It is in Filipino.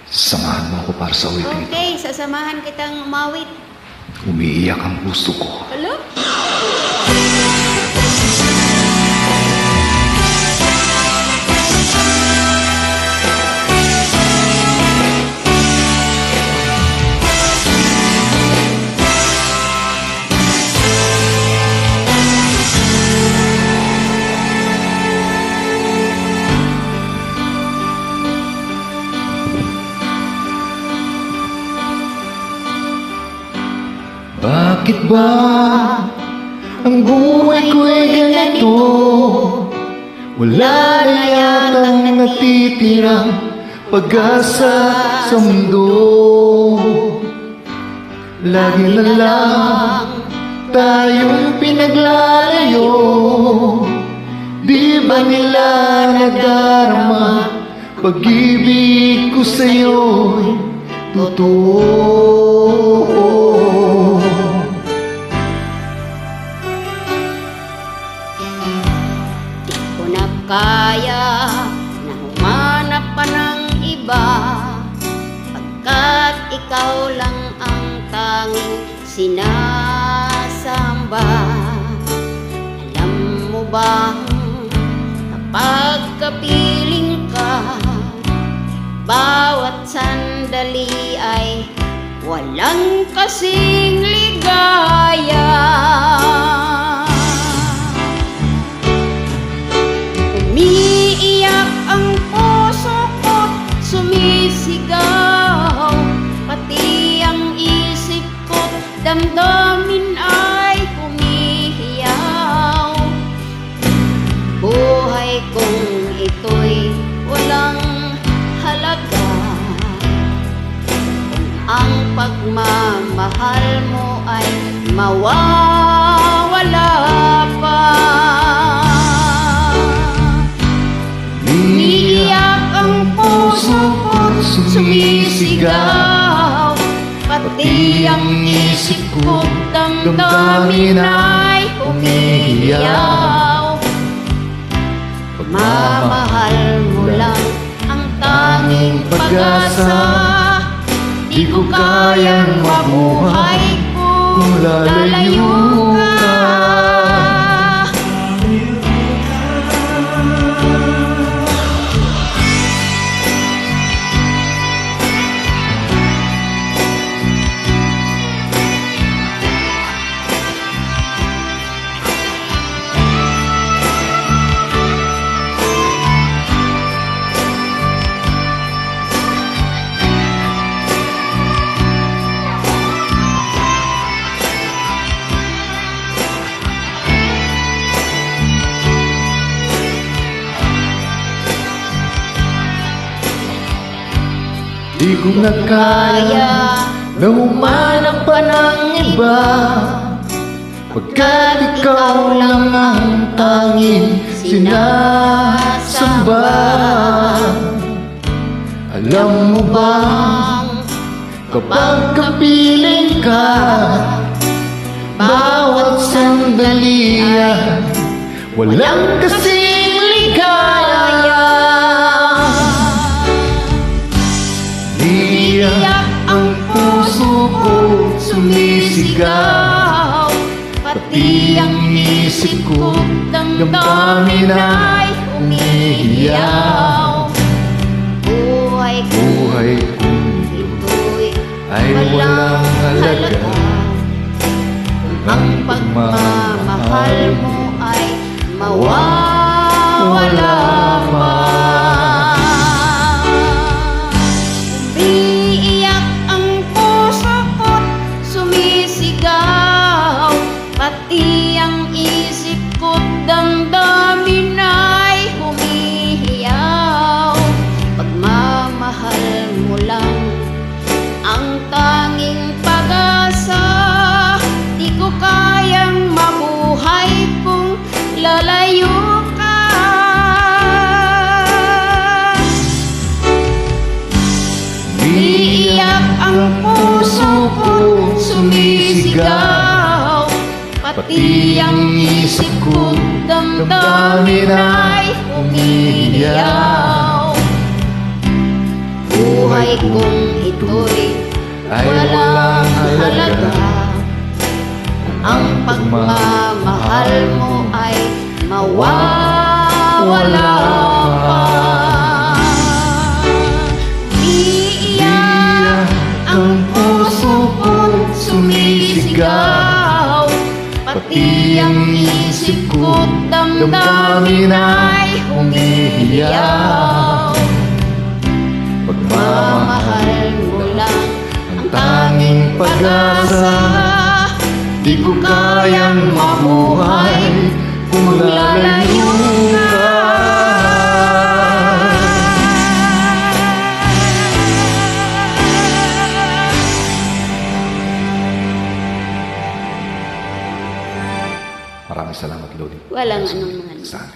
Samahan mo ako para sa awitin. Okay, sasamahan kitang umawit. Umiiyak ang puso ko. Hello? Bakit ba ang buhay ko'y ganito? Wala na yatang natitirang pag-asa sa mundo. Lagi na lang tayong pinaglalayo. Di ba nila nadarama pag-ibig ko sa'yo'y totoo? Kaya na humanap pa ng iba, pagkat ikaw lang ang tanging sinasamba. Alam mo ba, kapag kapiling ka, bawat sandali ay walang kasing ligaya. Umiiyak ang puso ko't sumisigaw, pati ang isip ko't damdamin ay humihiyaw. Buhay kong ito'y walang halaga kung ang pagmamahal mo ay mawawala pa. Umiiyak ang puso ko't sumisigaw, pati ang isip ko't damdamin ay humihiyaw. Pagmamahal mo lang ang tanging pag-asa, di ko kayang mabuhay kung lalayo ka. Di ko na kaya na humanap pa ng iba, pagkat ikaw lang ang tanging sinasamba. Alam mo bang kapag kapiling ka, bawat sandali ay walang kasing ligaya. Iiyak ang puso ko sumisigaw, pati ang isip ko damdamin ay umiiyaw. Buhay kong ito'y ay walang halaga kung ang pagmamahal mo ay mawawala pa. Pati ang isip ko't damdamin ay humihiyaw. Pagmamahal mo lang ang tanging pag-asa, di ko kayang mabuhay kung lalayo ka. Iiyak ang puso ko sumisigaw, pati ang isip ko damdamin ay umiiyaw. buhay kong ito'y ay walang halaga. Ang pagmamahal mo ay mawawala pa. Iiyak ang puso ko't sumisigaw, pati ang isip ko't damdamin ay humihiyaw. Pagmamahal mo lang ang tanging pag-asa. Di ko kayang mabuhay kung lalayo